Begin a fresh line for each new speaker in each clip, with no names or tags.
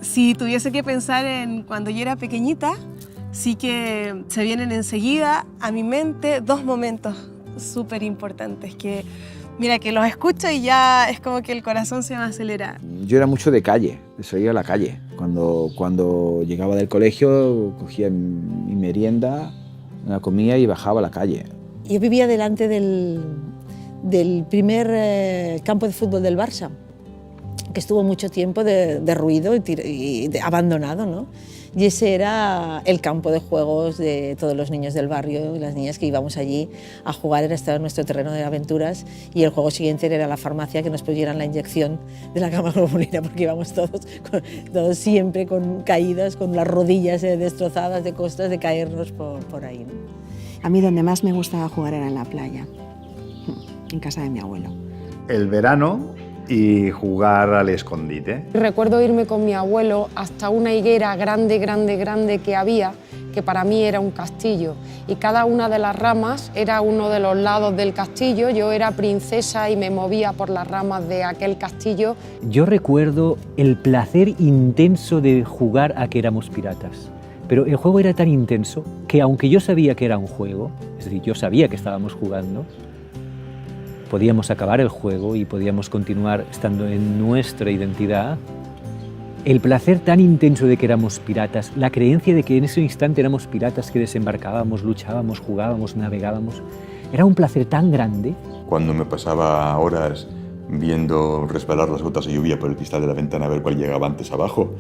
Si tuviese que pensar en cuando yo era pequeñita, sí que se vienen enseguida a mi mente dos momentos súper importantes que, mira, que los escucho y ya es como que el corazón se me acelera.
Yo era mucho de calle, de salir a la calle. Cuando llegaba del colegio, cogía mi merienda, la comía y bajaba a la calle.
Yo vivía delante del primer campo de fútbol del Barça, que estuvo mucho tiempo derruido y abandonado, ¿no? Y ese era el campo de juegos de todos los niños del barrio y las niñas que íbamos allí a jugar, era nuestro terreno de aventuras, y el juego siguiente era la farmacia, que nos pusieran la inyección de la cama globulina, porque íbamos todos siempre con caídas, con las rodillas destrozadas de costas de caernos por ahí, ¿no?
A mí donde más me gustaba jugar era en la playa, en casa de mi abuelo.
El verano y jugar al escondite.
Recuerdo irme con mi abuelo hasta una higuera grande que había, que para mí era un castillo, y cada una de las ramas era uno de los lados del castillo. Yo era princesa y me movía por las ramas de aquel castillo.
Yo recuerdo el placer intenso de jugar a que éramos piratas. Pero el juego era tan intenso que, aunque yo sabía que era un juego, es decir, yo sabía que estábamos jugando, podíamos acabar el juego y podíamos continuar estando en nuestra identidad. El placer tan intenso de que éramos piratas, la creencia de que en ese instante éramos piratas, que desembarcábamos, luchábamos, jugábamos, navegábamos, era un placer tan grande.
Cuando me pasaba horas viendo resbalar las gotas de lluvia por el cristal de la ventana a ver cuál llegaba antes abajo,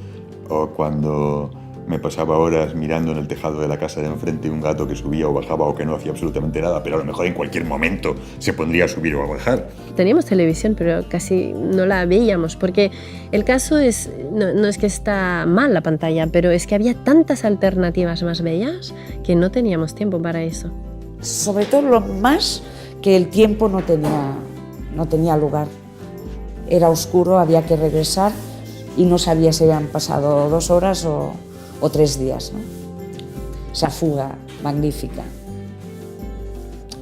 o cuando me pasaba horas mirando en el tejado de la casa de enfrente un gato que subía o bajaba o que no hacía absolutamente nada, pero a lo mejor en cualquier momento se pondría a subir o a bajar.
Teníamos televisión, pero casi no la veíamos, porque el caso es, no es que está mal la pantalla, pero es que había tantas alternativas más bellas que no teníamos tiempo para eso.
Sobre todo lo más que el tiempo no tenía lugar. Era oscuro, había que regresar y no sabía si habían pasado 2 horas o 3 días, ¿no? Esa fuga magnífica.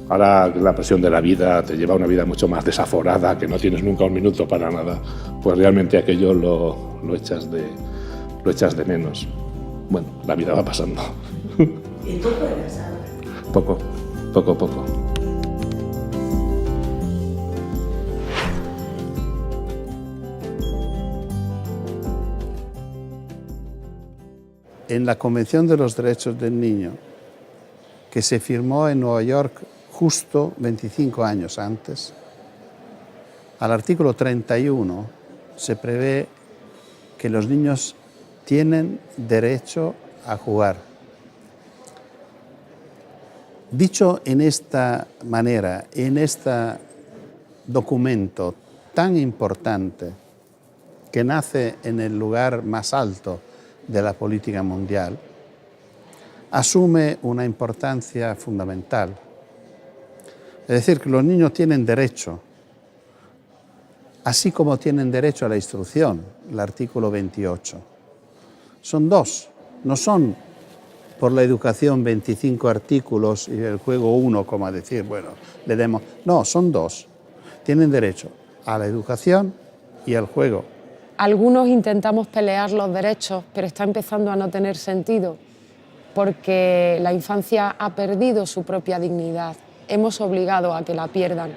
Ahora la presión de la vida te lleva a una vida mucho más desaforada, que no tienes nunca un minuto para nada, pues realmente aquello lo echas de menos. Bueno, la vida va pasando.
¿Y tú juegas ahora?
Poco.
En la Convención de los Derechos del Niño, que se firmó en Nueva York justo 25 años antes, al artículo 31 se prevé que los niños tienen derecho a jugar. Dicho en esta manera, en este documento tan importante que nace en el lugar más alto de la política mundial, asume una importancia fundamental. Es decir, que los niños tienen derecho, así como tienen derecho a la instrucción, el artículo 28. Son 2, no son por la educación 25 artículos y el juego 1, como decir, bueno, le demos. No, son 2. Tienen derecho a la educación y al juego.
Algunos intentamos pelear los derechos, pero está empezando a no tener sentido, porque la infancia ha perdido su propia dignidad. Hemos obligado a que la pierdan,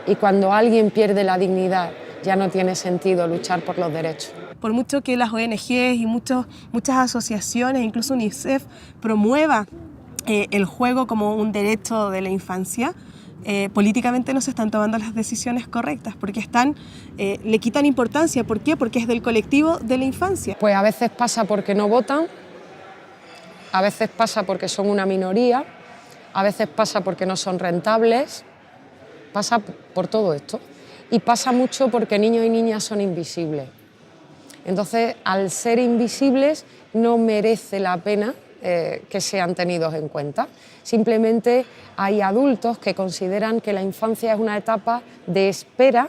y cuando alguien pierde la dignidad ya no tiene sentido luchar por los derechos.
Por mucho que las ONGs y muchas asociaciones, incluso UNICEF, promueva el juego como un derecho de la infancia, políticamente no se están tomando las decisiones correctas, porque le quitan importancia. ¿Por qué? Porque es del colectivo de la infancia.
Pues a veces pasa porque no votan, a veces pasa porque son una minoría, a veces pasa porque no son rentables, pasa por todo esto. Y pasa mucho porque niños y niñas son invisibles. Entonces, al ser invisibles, no merece la pena que sean tenidos en cuenta. Simplemente hay adultos que consideran que la infancia es una etapa de espera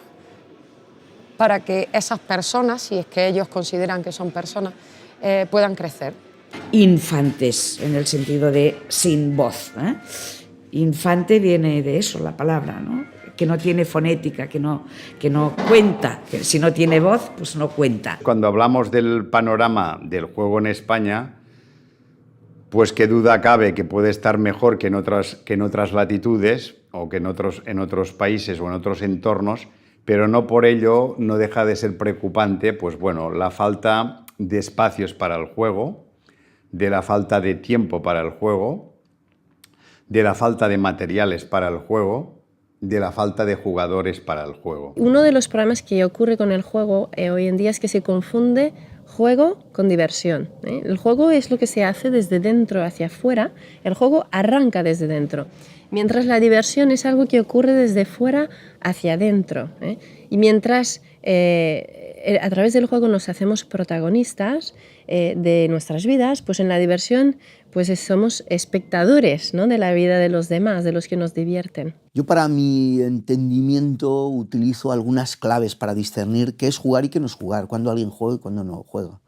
para que esas personas, si es que ellos consideran que son personas, puedan crecer.
Infantes, en el sentido de sin voz, ¿eh? Infante viene de eso, la palabra, ¿no? que no tiene fonética, que no cuenta, que si no tiene voz, pues no cuenta.
Cuando hablamos del panorama del juego en España, pues qué duda cabe que puede estar mejor que en otras latitudes o que en otros países o en otros entornos, pero no por ello no deja de ser preocupante, pues bueno, la falta de espacios para el juego, de la falta de tiempo para el juego, de la falta de materiales para el juego, de la falta de jugadores para el juego.
Uno de los problemas que ocurre con el juego hoy en día es que se confunde juego con diversión. El juego es lo que se hace desde dentro hacia afuera, el juego arranca desde dentro, mientras la diversión es algo que ocurre desde fuera hacia adentro. Y mientras a través del juego nos hacemos protagonistas de nuestras vidas, pues en la diversión pues somos espectadores, ¿no?, de la vida de los demás, de los que nos divierten.
Yo, para mi entendimiento, utilizo algunas claves para discernir qué es jugar y qué no es jugar, cuándo alguien juega y cuándo no juega.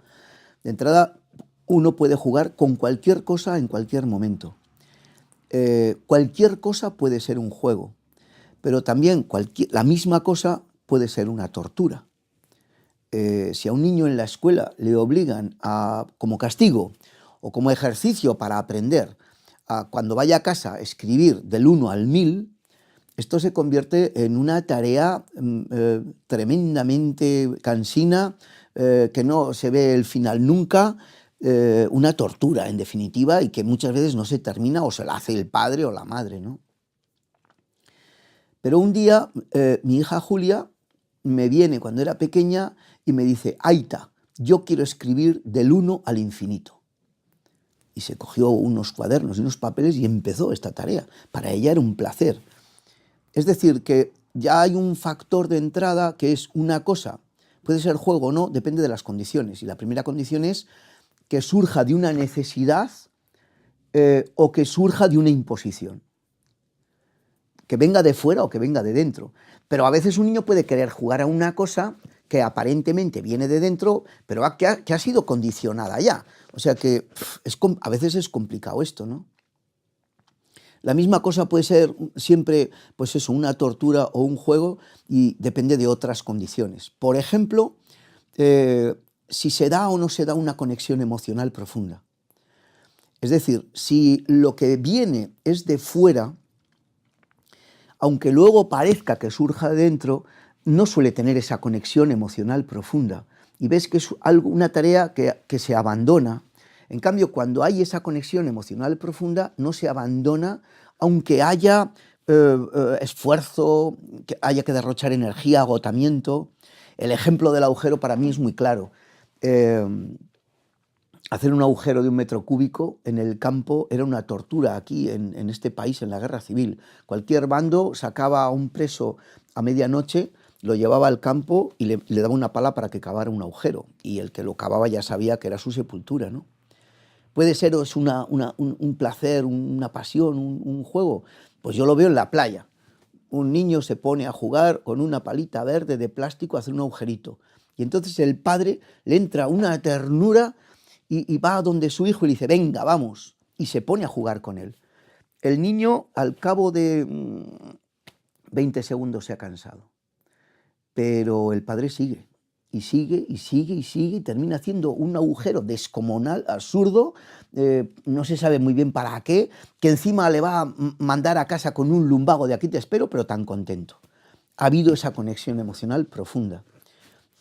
De entrada, uno puede jugar con cualquier cosa en cualquier momento. Cualquier cosa puede ser un juego, pero también la misma cosa puede ser una tortura. Si a un niño en la escuela le obligan como castigo o como ejercicio para aprender, cuando vaya a casa, escribir del 1 al 1000, esto se convierte en una tarea tremendamente cansina, que no se ve el final nunca, una tortura, en definitiva, y que muchas veces no se termina o se la hace el padre o la madre, ¿no? Pero un día mi hija Julia me viene cuando era pequeña y me dice: Aita, yo quiero escribir del 1 al infinito. Y se cogió unos cuadernos y unos papeles y empezó esta tarea. Para ella era un placer. Es decir, que ya hay un factor de entrada que es una cosa. Puede ser juego o no, depende de las condiciones. Y la primera condición es que surja de una necesidad o que surja de una imposición. Que venga de fuera o que venga de dentro. Pero a veces un niño puede querer jugar a una cosa que aparentemente viene de dentro, pero que ha sido condicionada ya. O sea que a veces es complicado esto, ¿no? La misma cosa puede ser siempre, pues eso, una tortura o un juego, y depende de otras condiciones. Por ejemplo, si se da o no se da una conexión emocional profunda. Es decir, si lo que viene es de fuera, aunque luego parezca que surja de dentro, no suele tener esa conexión emocional profunda. Y ves que es una tarea que se abandona. En cambio, cuando hay esa conexión emocional profunda, no se abandona, aunque haya esfuerzo, que haya que derrochar energía, agotamiento. El ejemplo del agujero para mí es muy claro. Hacer un agujero de 1 metro cúbico en el campo era una tortura aquí, en este país, en la guerra civil. Cualquier bando sacaba a un preso a medianoche, lo llevaba al campo y le daba una pala para que cavara un agujero. Y el que lo cavaba ya sabía que era su sepultura, ¿no? Puede ser un placer, una pasión, un juego. Pues yo lo veo en la playa. Un niño se pone a jugar con una palita verde de plástico a hacer un agujerito. Y entonces el padre le entra una ternura y va a donde su hijo y le dice: venga, vamos. Y se pone a jugar con él. El niño, al cabo de 20 segundos, se ha cansado. Pero el padre sigue, y sigue, y sigue, y sigue, y termina haciendo un agujero descomunal, absurdo, no se sabe muy bien para qué, que encima le va a mandar a casa con un lumbago de aquí te espero, pero tan contento. Ha habido esa conexión emocional profunda.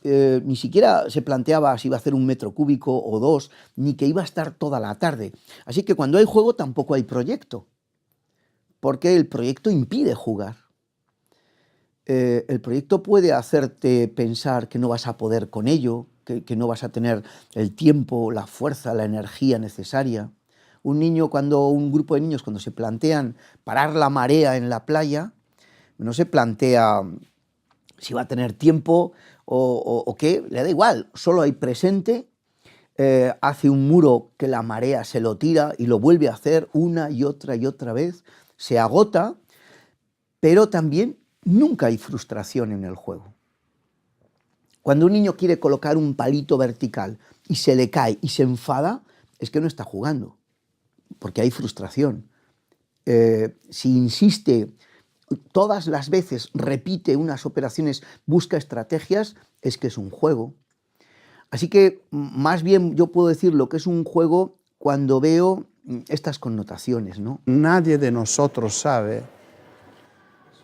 Ni siquiera se planteaba si iba a hacer 1 metro cúbico o 2, ni que iba a estar toda la tarde. Así que cuando hay juego tampoco hay proyecto, porque el proyecto impide jugar. El proyecto puede hacerte pensar que no vas a poder con ello, que no vas a tener el tiempo, la fuerza, la energía necesaria. Un grupo de niños, cuando se plantean parar la marea en la playa, no se plantea si va a tener tiempo o qué, le da igual, solo hay presente, hace un muro que la marea se lo tira y lo vuelve a hacer una y otra vez, se agota, pero también nunca hay frustración en el juego. Cuando un niño quiere colocar un palito vertical y se le cae y se enfada, es que no está jugando, porque hay frustración. Si insiste todas las veces repite unas operaciones, busca estrategias, es que es un juego. Así que más bien yo puedo decir lo que es un juego cuando veo estas connotaciones, ¿no?
Nadie de nosotros sabe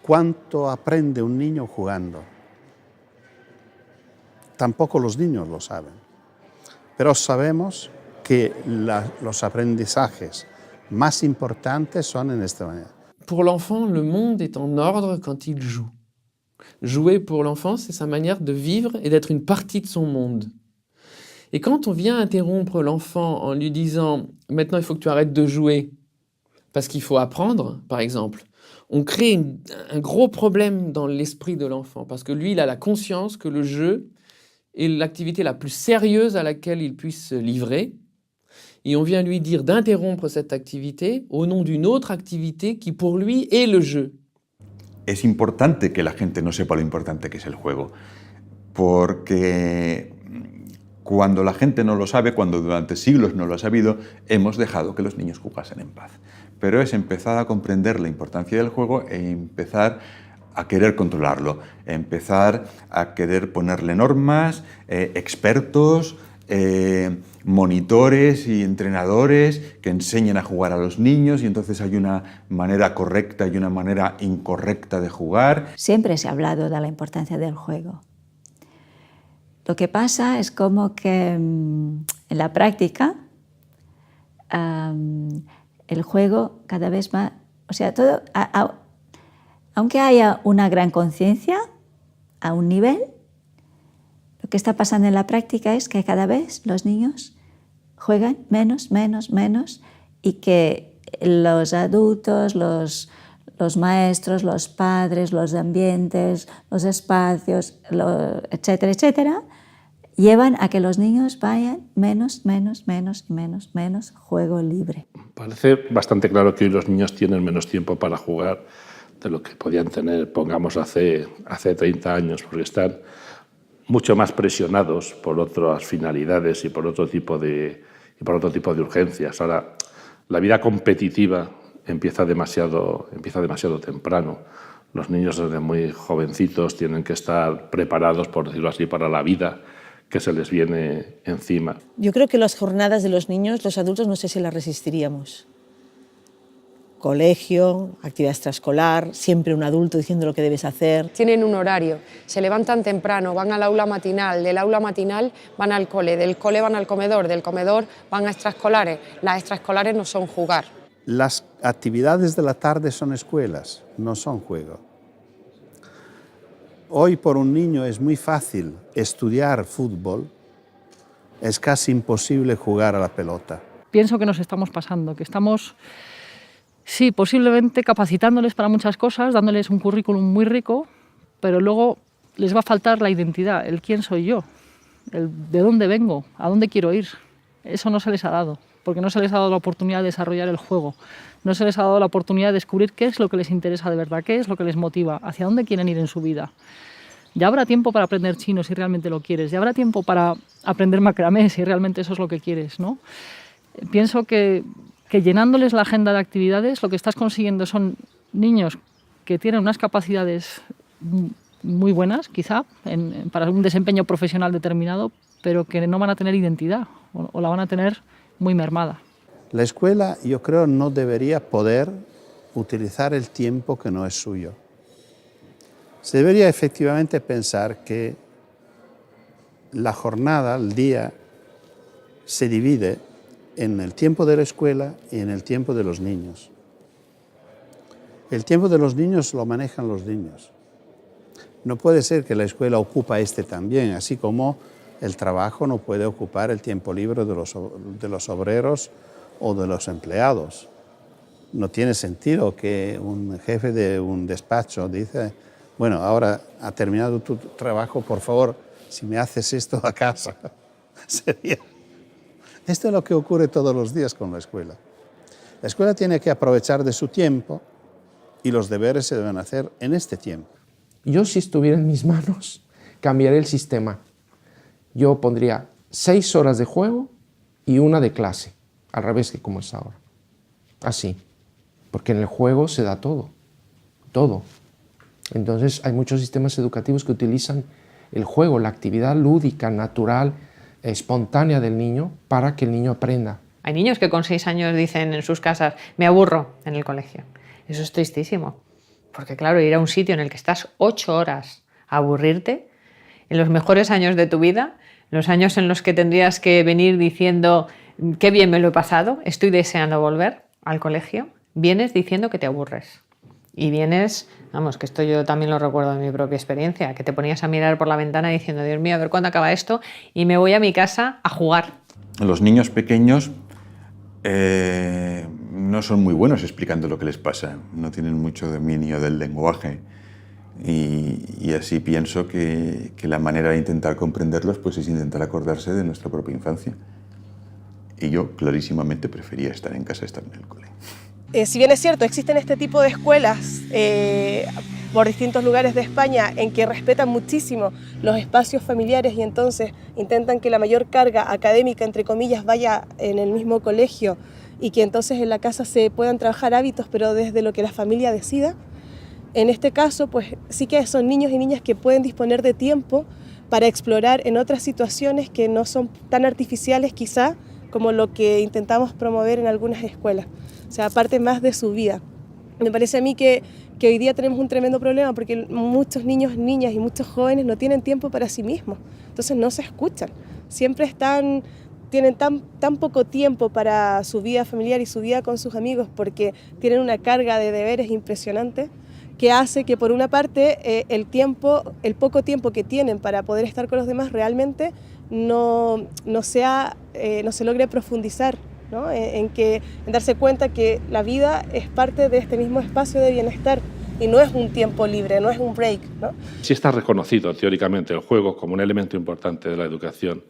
cuánto aprende un niño jugando. Tampoco los niños lo saben. Pero sabemos que los aprendizajes más importantes son en esta manera.
Pour l'enfant, le monde est en ordre quand il joue. Jouer pour l'enfant, c'est sa manière de vivre et d'être une partie de son monde. Et quand on vient interrompre l'enfant en lui disant « maintenant il faut que tu arrêtes de jouer parce qu'il faut apprendre », par exemple, on crée un gros problème dans l'esprit de l'enfant parce que lui, il a la conscience que le jeu est l'activité la plus sérieuse à laquelle il puisse se livrer. Et on vient lui dire d'interrompre cette activité au nom d'une autre activité qui pour lui est le jeu.
Es importante que la gente no sepa lo importante que es el juego, porque cuando la gente no lo sabe, cuando durante siglos no lo ha sabido, hemos dejado que los niños jugasen en paz. Pero es empezar a comprender la importancia del juego e empezar a querer controlarlo, empezar a querer ponerle normas, expertos, monitores y entrenadores que enseñen a jugar a los niños, y entonces hay una manera correcta y una manera incorrecta de jugar.
Siempre se ha hablado de la importancia del juego. Lo que pasa es como que en la práctica el juego cada vez más, o sea, todo, aunque haya una gran conciencia a un nivel, lo que está pasando en la práctica es que cada vez los niños juegan menos, y que los adultos, los maestros, los padres, los ambientes, los espacios, etcétera, etcétera, llevan a que los niños vayan menos juego libre.
Parece bastante claro que hoy los niños tienen menos tiempo para jugar de lo que podían tener, pongamos, hace 30 años, porque están mucho más presionados por otras finalidades y por otro tipo de urgencias. Ahora, la vida competitiva empieza demasiado temprano. Los niños desde muy jovencitos tienen que estar preparados, por decirlo así, para la vida que se les viene encima.
Yo creo que las jornadas de los niños, los adultos, no sé si las resistiríamos. Colegio, actividad extraescolar, siempre un adulto diciendo lo que debes hacer.
Tienen un horario, se levantan temprano, van al aula matinal, del aula matinal van al cole, del cole van al comedor, del comedor van a extraescolares. Las extraescolares no son jugar.
Las actividades de la tarde son escuelas, no son juego. Hoy por un niño es muy fácil estudiar fútbol, es casi imposible jugar a la pelota.
Pienso que nos estamos pasando, que estamos, sí, posiblemente capacitándoles para muchas cosas, dándoles un currículum muy rico, pero luego les va a faltar la identidad, el quién soy yo, el de dónde vengo, a dónde quiero ir. Eso no se les ha dado, porque no se les ha dado la oportunidad de desarrollar el juego, no se les ha dado la oportunidad de descubrir qué es lo que les interesa de verdad, qué es lo que les motiva, hacia dónde quieren ir en su vida. Ya habrá tiempo para aprender chino si realmente lo quieres, ya habrá tiempo para aprender macramé si realmente eso es lo que quieres, ¿no? Pienso que llenándoles la agenda de actividades lo que estás consiguiendo son niños que tienen unas capacidades muy buenas, quizá, para un desempeño profesional determinado, pero que no van a tener identidad o la van a tener muy mermada.
La escuela, yo creo, no debería poder utilizar el tiempo que no es suyo. Se debería efectivamente pensar que la jornada, el día, se divide en el tiempo de la escuela y en el tiempo de los niños. El tiempo de los niños lo manejan los niños. No puede ser que la escuela ocupa también, así como el trabajo no puede ocupar el tiempo libre de los obreros o de los empleados. No tiene sentido que un jefe de un despacho dice: bueno, ahora ha terminado tu trabajo, por favor, si me haces esto a casa. Esto es lo que ocurre todos los días con la escuela. La escuela tiene que aprovechar de su tiempo y los deberes se deben hacer en este tiempo.
Yo, si estuviera en mis manos, cambiaría el sistema. Yo pondría 6 horas de juego y 1 de clase, al revés que como es ahora. Así, porque en el juego se da todo.
todo. Entonces hay muchos sistemas educativos que utilizan el juego, la actividad lúdica, natural, espontánea del niño para que el niño aprenda.
Hay niños que con 6 años dicen en sus casas, me aburro en el colegio. Eso es tristísimo, porque claro, ir a un sitio en el que estás 8 horas a aburrirte, en los mejores años de tu vida, los años en los que tendrías que venir diciendo, qué bien me lo he pasado, estoy deseando volver al colegio, vienes diciendo que te aburres. Y vienes, vamos, que esto yo también lo recuerdo de mi propia experiencia, que te ponías a mirar por la ventana diciendo, Dios mío, a ver cuándo acaba esto, y me voy a mi casa a jugar.
Los niños pequeños no son muy buenos explicando lo que les pasa, no tienen mucho dominio del lenguaje y así pienso que la manera de intentar comprenderlos pues es intentar acordarse de nuestra propia infancia. Y yo clarísimamente prefería estar en casa, estar en el cole.
Si bien es cierto, existen este tipo de escuelas por distintos lugares de España en que respetan muchísimo los espacios familiares y entonces intentan que la mayor carga académica, entre comillas, vaya en el mismo colegio y que entonces en la casa se puedan trabajar hábitos, pero desde lo que la familia decida. En este caso, pues sí que son niños y niñas que pueden disponer de tiempo para explorar en otras situaciones que no son tan artificiales quizá como lo que intentamos promover en algunas escuelas. O sea, aparte más de su vida. Me parece a mí que hoy día tenemos un tremendo problema porque muchos niños, niñas y muchos jóvenes no tienen tiempo para sí mismos. Entonces no se escuchan. Siempre tienen tan poco tiempo para su vida familiar y su vida con sus amigos porque tienen una carga de deberes impresionante que hace que por una parte el poco tiempo que tienen para poder estar con los demás realmente no se logre profundizar, ¿no? En darse cuenta que la vida es parte de este mismo espacio de bienestar y no es un tiempo libre, no es un break, ¿no?
Sí está reconocido teóricamente el juego como un elemento importante de la educación,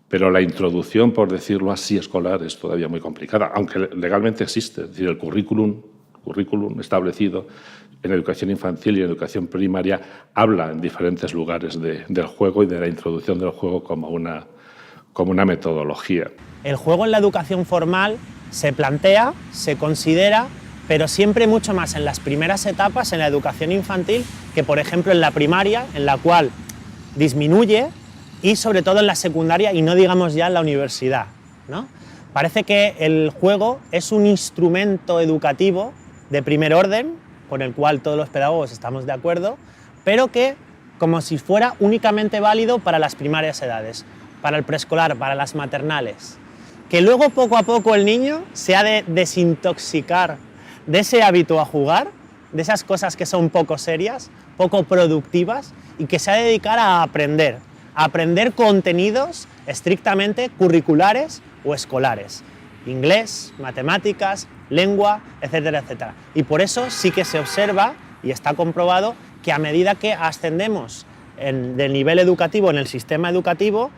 pero la introducción, por decirlo así, escolar es todavía muy complicada, aunque legalmente existe. Es decir, el currículum establecido en educación infantil y en educación primaria habla en diferentes lugares del juego y de la introducción del juego como una metodología.
El juego en la educación formal se plantea, se considera, pero siempre mucho más en las primeras etapas en la educación infantil que, por ejemplo, en la primaria, en la cual disminuye, y sobre todo en la secundaria y no digamos ya en la universidad, ¿no? Parece que el juego es un instrumento educativo de primer orden, con el cual todos los pedagogos estamos de acuerdo, pero que como si fuera únicamente válido para las primarias edades, para el preescolar, para las maternales. Que luego poco a poco el niño se ha de desintoxicar de ese hábito a jugar, de esas cosas que son poco serias, poco productivas, y que se ha de dedicar a aprender contenidos estrictamente curriculares o escolares. Inglés, matemáticas, lengua, etcétera, etcétera. Y por eso sí que se observa, y está comprobado, que a medida que ascendemos del nivel educativo en el sistema educativo,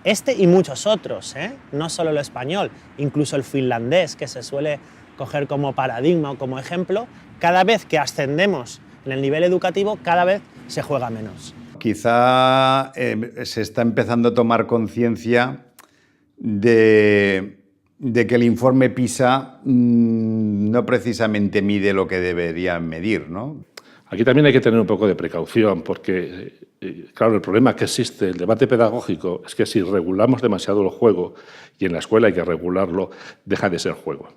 este y muchos otros, no solo el español, incluso el finlandés, que se suele coger como paradigma o como ejemplo, cada vez que ascendemos en el nivel educativo, cada vez se juega menos.
Quizá se está empezando a tomar conciencia de que el informe PISA no precisamente mide lo que debería medir, ¿no?
Aquí también hay que tener un poco de precaución porque, claro, el problema que existe, el debate pedagógico, es que si regulamos demasiado el juego, y en la escuela hay que regularlo, deja de ser juego.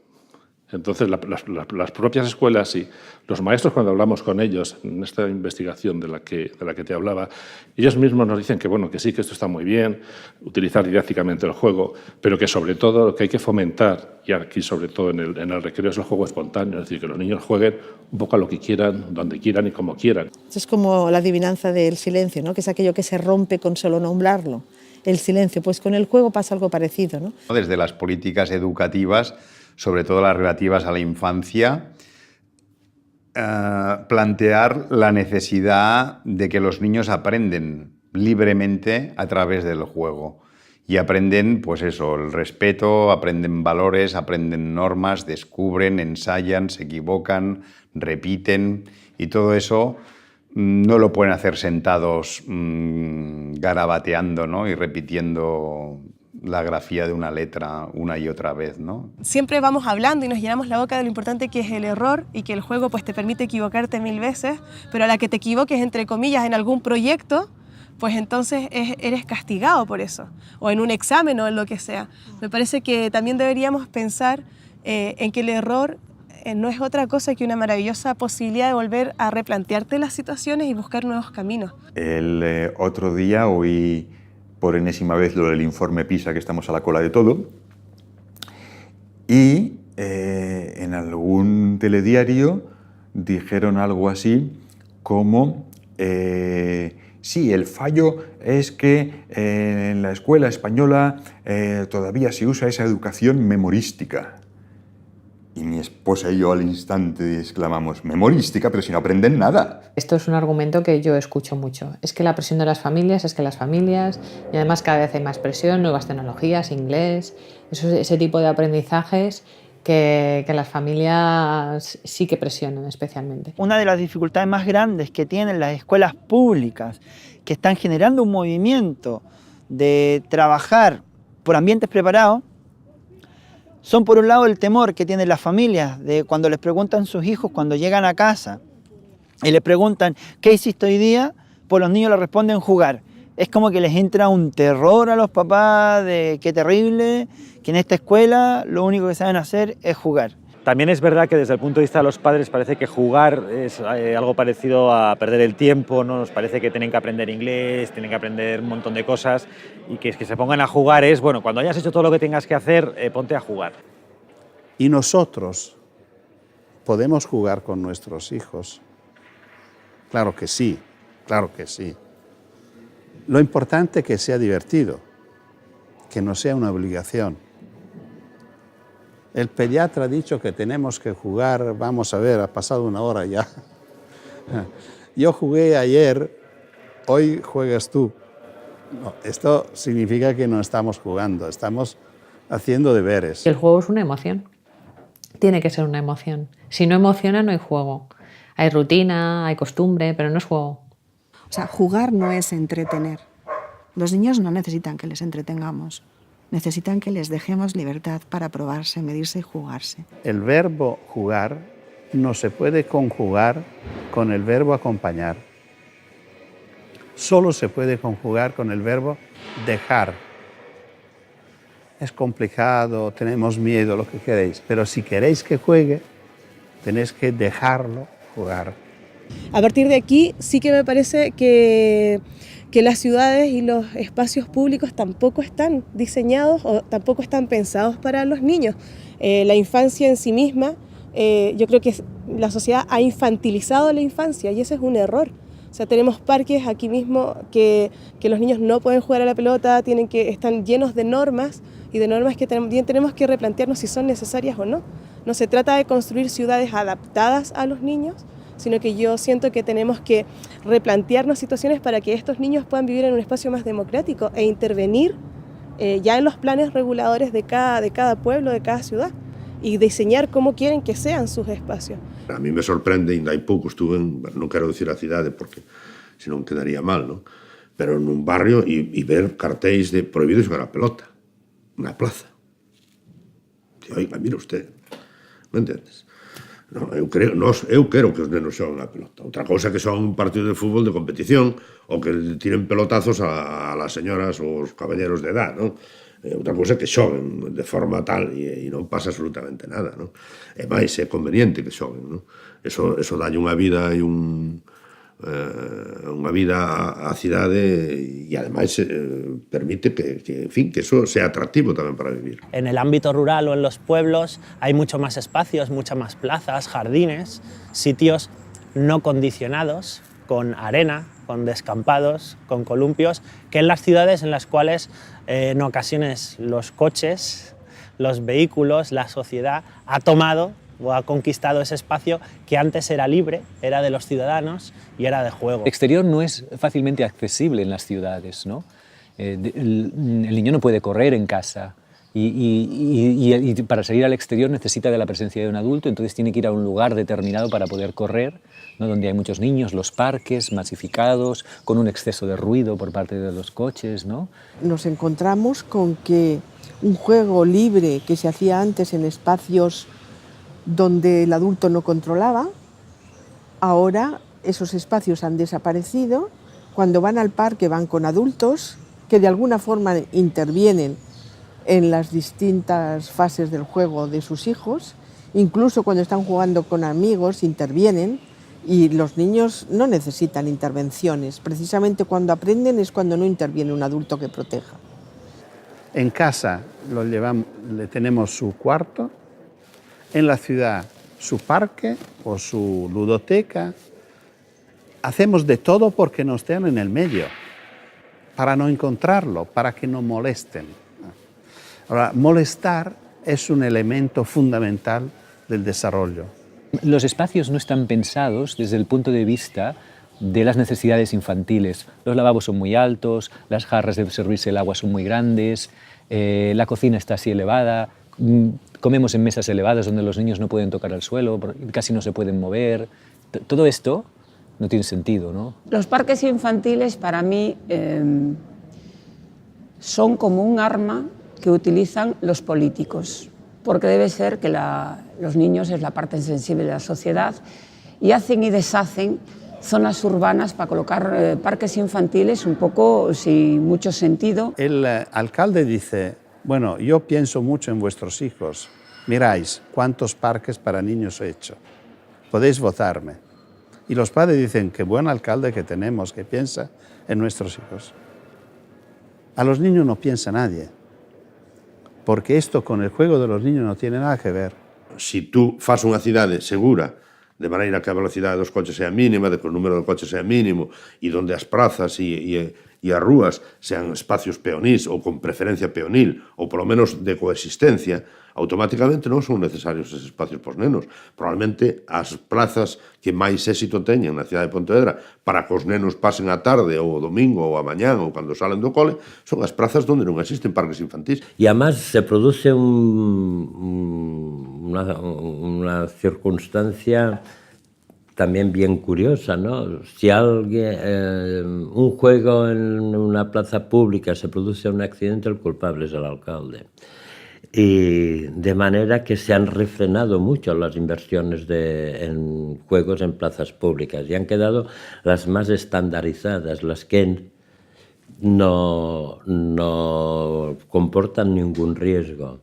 Entonces, las propias escuelas y los maestros, cuando hablamos con ellos en esta investigación de la que te hablaba, ellos mismos nos dicen que, bueno, que sí, que esto está muy bien, utilizar didácticamente el juego, pero que sobre todo lo que hay que fomentar, y aquí sobre todo en el recreo, es el juego espontáneo, es decir, que los niños jueguen un poco a lo que quieran, donde quieran y como quieran.
Es como la adivinanza del silencio, ¿no? Que es aquello que se rompe con solo nombrarlo. El silencio, pues con el juego pasa algo parecido, ¿no?
Desde las políticas educativas, sobre todo las relativas a la infancia, plantear la necesidad de que los niños aprenden libremente a través del juego. Y aprenden, pues eso, el respeto, aprenden valores, aprenden normas, descubren, ensayan, se equivocan, repiten, y todo eso no lo pueden hacer sentados garabateando, ¿no? Y repitiendo la grafía de una letra una y otra vez, ¿no?
Siempre vamos hablando y nos llenamos la boca de lo importante que es el error y que el juego pues, te permite equivocarte 1000 veces, pero a la que te equivoques, entre comillas, en algún proyecto, pues entonces eres castigado por eso, o en un examen o en lo que sea. Me parece que también deberíamos pensar en que el error no es otra cosa que una maravillosa posibilidad de volver a replantearte las situaciones y buscar nuevos caminos.
El otro día oí por enésima vez lo del informe PISA, que estamos a la cola de todo, y en algún telediario dijeron algo así como sí, el fallo es que en la escuela española todavía se usa esa educación memorística. Y mi esposa y yo al instante exclamamos, memorística, pero si no aprenden nada.
Esto es un argumento que yo escucho mucho. Es que la presión de las familias, y además cada vez hay más presión, nuevas tecnologías, inglés, ese tipo de aprendizajes que las familias sí que presionan especialmente.
Una de las dificultades más grandes que tienen las escuelas públicas, que están generando un movimiento de trabajar por ambientes preparados, son por un lado el temor que tienen las familias de cuando les preguntan a sus hijos cuando llegan a casa y les preguntan ¿qué hiciste hoy día? Pues los niños les responden jugar. Es como que les entra un terror a los papás de qué terrible, que en esta escuela lo único que saben hacer es jugar.
También es verdad que desde el punto de vista de los padres parece que jugar es algo parecido a perder el tiempo, ¿no? Nos parece que tienen que aprender inglés, tienen que aprender un montón de cosas y que se pongan a jugar es, bueno, cuando hayas hecho todo lo que tengas que hacer, ponte a jugar.
Y nosotros podemos jugar con nuestros hijos. Claro que sí, claro que sí. Lo importante es que sea divertido, que no sea una obligación. El pediatra ha dicho que tenemos que jugar, vamos a ver, ha pasado 1 hora ya. Yo jugué ayer, hoy juegas tú. No, esto significa que no estamos jugando, estamos haciendo deberes.
El juego es una emoción, tiene que ser una emoción. Si no emociona, no hay juego. Hay rutina, hay costumbre, pero no es juego.
O sea, jugar no es entretener. Los niños no necesitan que les entretengamos. Necesitan que les dejemos libertad para probarse, medirse y jugarse.
El verbo jugar no se puede conjugar con el verbo acompañar. Solo se puede conjugar con el verbo dejar. Es complicado, tenemos miedo, lo que queréis, pero si queréis que juegue, tenéis que dejarlo jugar.
A partir de aquí sí que me parece que las ciudades y los espacios públicos tampoco están diseñados o tampoco están pensados para los niños. La infancia en sí misma, yo creo que la sociedad ha infantilizado la infancia y ese es un error. O sea, tenemos parques aquí mismo que los niños no pueden jugar a la pelota, están llenos de normas y de normas que también tenemos que replantearnos si son necesarias o no. No se trata de construir ciudades adaptadas a los niños, sino que yo siento que tenemos que replantearnos situaciones para que estos niños puedan vivir en un espacio más democrático e intervenir ya en los planes reguladores de cada pueblo, de cada ciudad, y diseñar cómo quieren que sean sus espacios.
A mí me sorprende, ainda hai pouco estuve non quero dicir a cidade porque senón quedaría mal, ¿no? Pero nun barrio e ver cartéis de prohibido xogar a pelota na plaza. Oiga, mira usted, non entendes? No, eu quero que os nenos xoguen a pelota. Outra cousa que son un partido de fútbol de competición ou que tiren pelotazos a las señoras ou os caballeros de edad, non? Outra cousa que xoguen de forma tal e non pasa absolutamente nada, non? E máis, é conveniente que xoguen, non? Eso dalle unha vida e unha vida á cidade e ademais permite que eso sea atractivo tamén para vivir.
En el ámbito rural o en los pueblos hay mucho más espacios, muchas más plazas, jardines, sitios no condicionados, con arena, con descampados, con columpios, que en las ciudades en las cuales en ocasiones los coches, los vehículos, la sociedad ha tomado o ha conquistado ese espacio que antes era libre, era de los ciudadanos y era de juego.
El exterior no es fácilmente accesible en las ciudades, ¿no? El niño no puede correr en casa, y para salir al exterior necesita de la presencia de un adulto, entonces tiene que ir a un lugar determinado para poder correr, ¿no? Donde hay muchos niños, los parques masificados, con un exceso de ruido por parte de los coches, ¿no?
Nos encontramos con que un juego libre que se hacía antes en espacios donde el adulto no controlaba, ahora esos espacios han desaparecido. Cuando van al parque van con adultos que de alguna forma intervienen en las distintas fases del juego de sus hijos, incluso cuando están jugando con amigos intervienen, y los niños no necesitan intervenciones, precisamente cuando aprenden es cuando no interviene un adulto que proteja.
En casa le tenemos su cuarto, en la ciudad su parque o su ludoteca. Hacemos de todo porque no estén en el medio, para no encontrarlo, para que no molesten. Ahora, molestar es un elemento fundamental del desarrollo.
Los espacios no están pensados desde el punto de vista de las necesidades infantiles. Los lavabos son muy altos, las jarras de servirse el agua son muy grandes, la cocina está así elevada, comemos en mesas elevadas donde los niños no pueden tocar el suelo, casi no se pueden mover. Todo esto no tiene sentido, ¿no?
Los parques infantiles para mí son como un arma que utilizan los políticos, porque debe ser que los niños es la parte sensible de la sociedad y hacen y deshacen zonas urbanas para colocar parques infantiles un poco sin mucho sentido.
El alcalde dice, bueno, yo pienso mucho en vuestros hijos, miráis cuántos parques para niños he hecho, podéis votarme. Y los padres dicen, qué buen alcalde que tenemos, que piensa en nuestros hijos. A los niños no piensa nadie, porque esto con el juego de los niños no tiene nada que ver.
Si tú fas unha cidade segura, de maneira que a velocidade dos coches sea mínima, de que o número de coches sea mínimo, e donde as prazas e as rúas sean espacios peonís ou con preferencia peonil, ou polo menos de coexistencia, automáticamente non son necesarios esos espacios pos nenos. Probablemente as plazas que máis éxito teñen na cidade de Pontevedra para que os nenos pasen a tarde ou o domingo ou a mañán ou cando salen do cole son as plazas onde non existen parques infantís.
Y además se produce una circunstancia también bien curiosa, ¿no? Si alguien, un juego en una plaza pública se produce un accidente, el culpable es el alcalde. Y de manera que se han refrenado mucho las inversiones en juegos en plazas públicas y han quedado las más estandarizadas, las que no comportan ningún riesgo.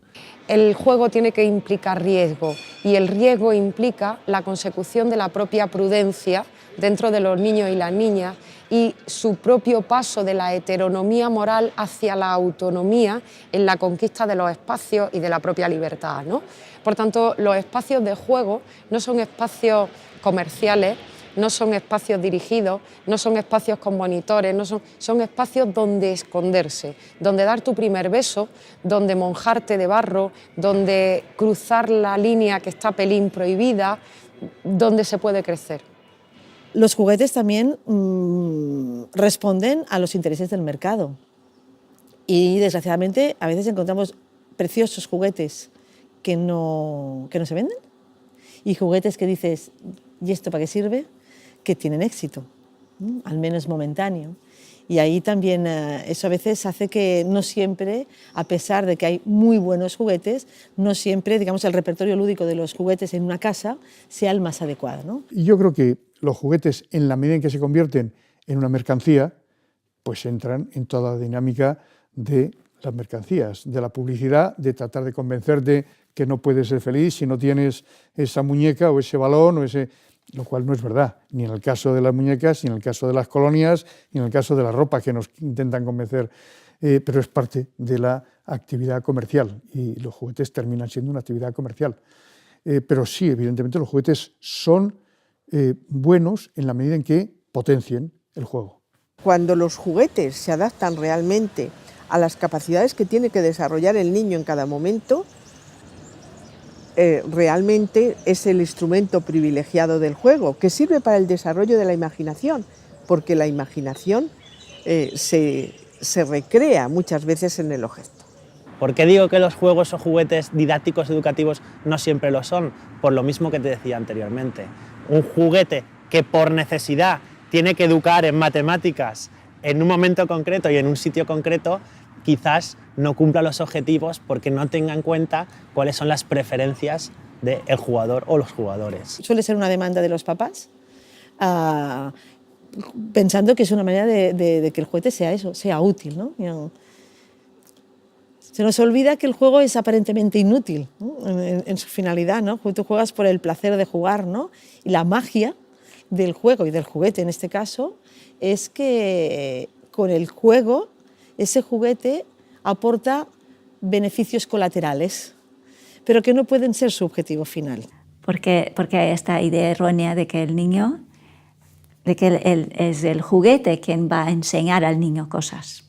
El juego tiene que implicar riesgo y el riesgo implica la consecución de la propia prudencia dentro de los niños y las niñas y su propio paso de la heteronomía moral hacia la autonomía en la conquista de los espacios y de la propia libertad, ¿no? Por tanto, los espacios de juego no son espacios comerciales, no son espacios dirigidos, no son espacios con monitores, son espacios donde esconderse, donde dar tu primer beso, donde monjarte de barro, donde cruzar la línea que está pelín prohibida, donde se puede crecer.
Los juguetes también responden a los intereses del mercado y desgraciadamente a veces encontramos preciosos juguetes que no se venden y juguetes que dices, ¿y esto para qué sirve?, que tienen éxito, al menos momentáneo. Y ahí también eso a veces hace que no siempre, a pesar de que hay muy buenos juguetes, no siempre, digamos, el repertorio lúdico de los juguetes en una casa sea el más adecuado, ¿no?
Y yo creo que los juguetes, en la medida en que se convierten en una mercancía, pues entran en toda la dinámica de las mercancías, de la publicidad, de tratar de convencerte que no puedes ser feliz si no tienes esa muñeca o ese balón o ese... Lo cual no es verdad, ni en el caso de las muñecas, ni en el caso de las colonias, ni en el caso de la ropa que nos intentan convencer, pero es parte de la actividad comercial y los juguetes terminan siendo una actividad comercial. Pero sí, evidentemente los juguetes son buenos en la medida en que potencien el juego.
Cuando los juguetes se adaptan realmente a las capacidades que tiene que desarrollar el niño en cada momento, realmente es el instrumento privilegiado del juego, que sirve para el desarrollo de la imaginación, porque la imaginación se recrea muchas veces en el objeto.
¿Por qué digo que los juegos o juguetes didácticos educativos no siempre lo son? Por lo mismo que te decía anteriormente. Un juguete que por necesidad tiene que educar en matemáticas en un momento concreto y en un sitio concreto, quizás no cumpla los objetivos porque no tenga en cuenta cuáles son las preferencias del jugador o los jugadores.
Suele ser una demanda de los papás, pensando que es una manera de que el juguete sea eso, sea útil, ¿no? Se nos olvida que el juego es aparentemente inútil, ¿no? en su finalidad, ¿no? Tú juegas por el placer de jugar, ¿no? Y la magia del juego y del juguete en este caso es que con el juego ese juguete aporta beneficios colaterales, pero que no pueden ser su objetivo final.
Porque hay esta idea errónea de que el niño, de que es el juguete quien va a enseñar al niño cosas.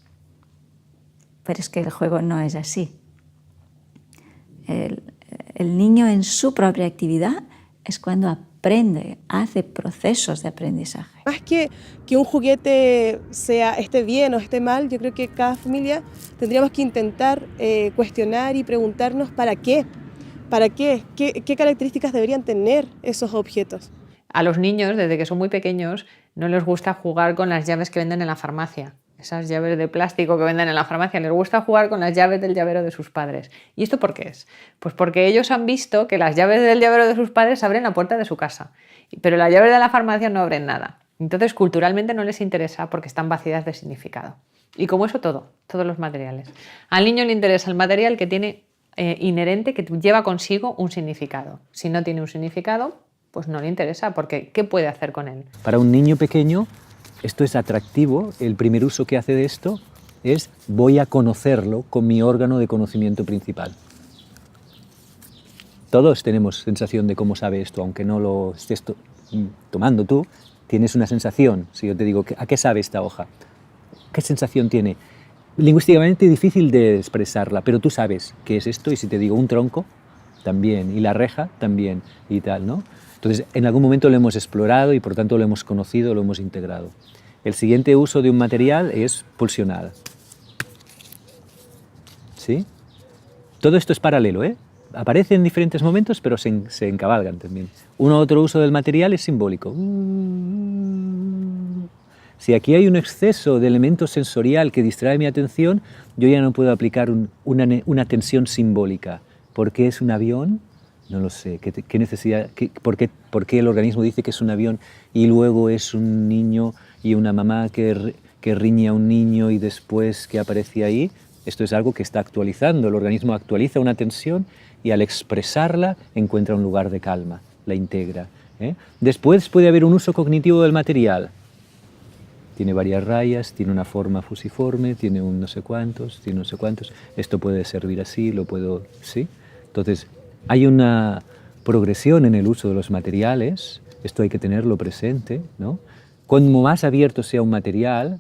Pero es que el juego no es así. El niño en su propia actividad es cuando aprende, hace procesos de aprendizaje.
Más que un juguete esté bien o esté mal, yo creo que cada familia tendríamos que intentar cuestionar y preguntarnos ¿para qué? ¿Para qué? ¿Qué características deberían tener esos objetos?
A los niños, desde que son muy pequeños, no les gusta jugar con las llaves que venden en la farmacia. Esas llaves de plástico que venden en la farmacia, les gusta jugar con las llaves del llavero de sus padres. ¿Y esto por qué es? Pues porque ellos han visto que las llaves del llavero de sus padres abren la puerta de su casa, pero las llaves de la farmacia no abren nada. Entonces, culturalmente no les interesa porque están vacías de significado. Y como eso todos los materiales. Al niño le interesa el material que tiene inherente, que lleva consigo un significado. Si no tiene un significado, pues no le interesa, porque ¿qué puede hacer con él?
Para un niño pequeño esto es atractivo. El primer uso que hace de esto es voy a conocerlo con mi órgano de conocimiento principal. Todos tenemos sensación de cómo sabe esto, aunque no lo estés tomando tú, tienes una sensación. Si yo te digo, ¿a qué sabe esta hoja? ¿Qué sensación tiene? Lingüísticamente difícil de expresarla, pero tú sabes qué es esto, y si te digo un tronco, también, y la reja, también, y tal, ¿no? Entonces, en algún momento lo hemos explorado y por tanto lo hemos conocido, lo hemos integrado. El siguiente uso de un material es pulsional. ¿Sí? Todo esto es paralelo, ¿eh? Aparece en diferentes momentos, pero se encabalgan también. Otro uso del material es simbólico. Si aquí hay un exceso de elemento sensorial que distrae mi atención, yo ya no puedo aplicar una tensión simbólica. ¿Por qué es un avión? No lo sé. ¿Qué necesidad? ¿Por qué el organismo dice que es un avión y luego es un niño y una mamá que riñe a un niño y después que aparece ahí? Esto es algo que está actualizando. El organismo actualiza una tensión y al expresarla encuentra un lugar de calma, la integra. Después puede haber un uso cognitivo del material. Tiene varias rayas, tiene una forma fusiforme, tiene un no sé cuántos, tiene no sé cuántos. Esto puede servir así, lo puedo... ¿sí? Entonces, hay una progresión en el uso de los materiales, esto hay que tenerlo presente, ¿no? Cuanto más abierto sea un material,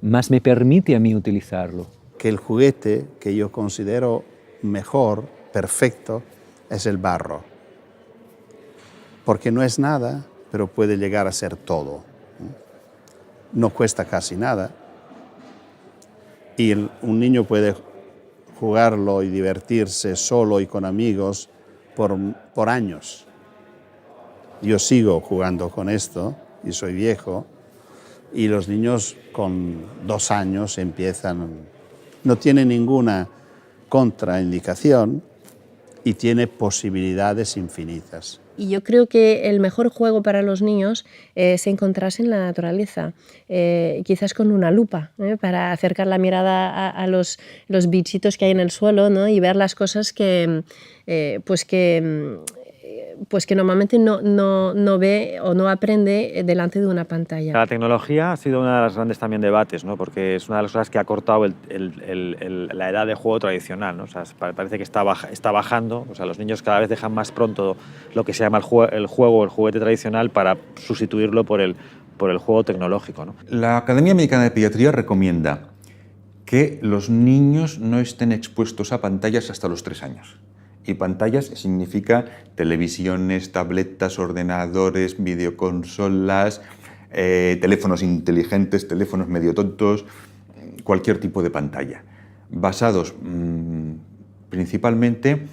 más me permite a mí utilizarlo.
Que el juguete que yo considero mejor, perfecto, es el barro. Porque no es nada, pero puede llegar a ser todo. No cuesta casi nada. Y un niño puede jugarlo y divertirse solo y con amigos por años. Yo sigo jugando con esto y soy viejo, y los niños con 2 años empiezan, no tiene ninguna contraindicación y tiene posibilidades infinitas.
Y yo creo que el mejor juego para los niños es encontrarse en la naturaleza, quizás con una lupa, para acercar la mirada a los bichitos que hay en el suelo, ¿no? Y ver las cosas que normalmente no ve o no aprende delante de una pantalla.
La tecnología ha sido uno de los grandes también debates, ¿no? Porque es una de las cosas que ha cortado la edad de juego tradicional, ¿no? O sea, parece que está bajando. O sea, los niños cada vez dejan más pronto lo que se llama el juguete tradicional para sustituirlo por el juego tecnológico, ¿no?
La Academia Americana de Pediatría recomienda que los niños no estén expuestos a pantallas hasta los 3 años. Y pantallas significa televisiones, tabletas, ordenadores, videoconsolas, teléfonos inteligentes, teléfonos medio tontos, cualquier tipo de pantalla. Basados principalmente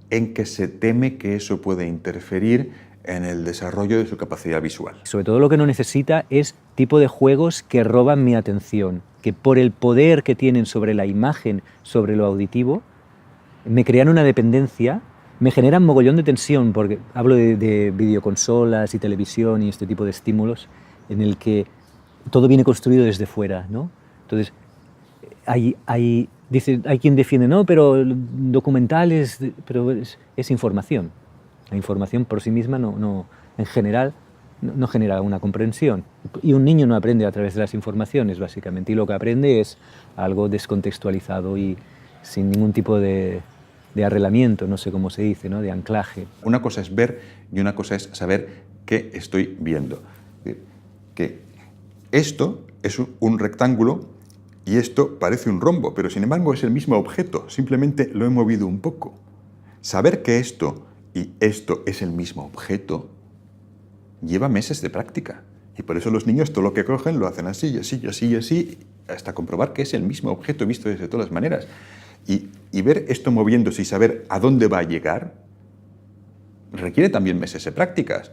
en que se teme que eso puede interferir en el desarrollo de su capacidad visual.
Sobre todo lo que no necesita es tipo de juegos que roban mi atención, que por el poder que tienen sobre la imagen, sobre lo auditivo, me crean una dependencia, me generan mogollón de tensión, porque hablo de videoconsolas y televisión y este tipo de estímulos en el que todo viene construido desde fuera, ¿no? Entonces, hay quien defiende, no, pero documentales, pero es información. La información por sí misma en general no genera una comprensión. Y un niño no aprende a través de las informaciones, básicamente, y lo que aprende es algo descontextualizado y sin ningún tipo de arrelamiento, no sé cómo se dice, ¿no? De anclaje.
Una cosa es ver y una cosa es saber qué estoy viendo. Que esto es un rectángulo y esto parece un rombo, pero sin embargo es el mismo objeto, simplemente lo he movido un poco. Saber que esto y esto es el mismo objeto lleva meses de práctica. Y por eso los niños todo lo que cogen lo hacen así, y así, y así, y así, hasta comprobar que es el mismo objeto visto desde todas las maneras. Y ver esto moviéndose y saber a dónde va a llegar requiere también meses de prácticas.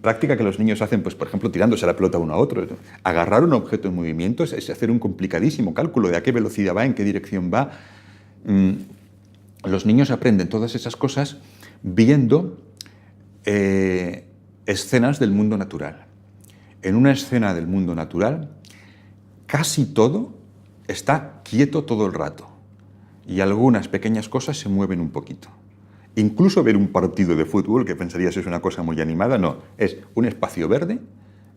Práctica que los niños hacen, pues, por ejemplo, tirándose la pelota uno a otro. Agarrar un objeto en movimiento es hacer un complicadísimo cálculo de a qué velocidad va, en qué dirección va. Los niños aprenden todas esas cosas viendo escenas del mundo natural. En una escena del mundo natural, casi todo está quieto todo el rato y algunas pequeñas cosas se mueven un poquito. Incluso ver un partido de fútbol, que pensarías es una cosa muy animada, no, es un espacio verde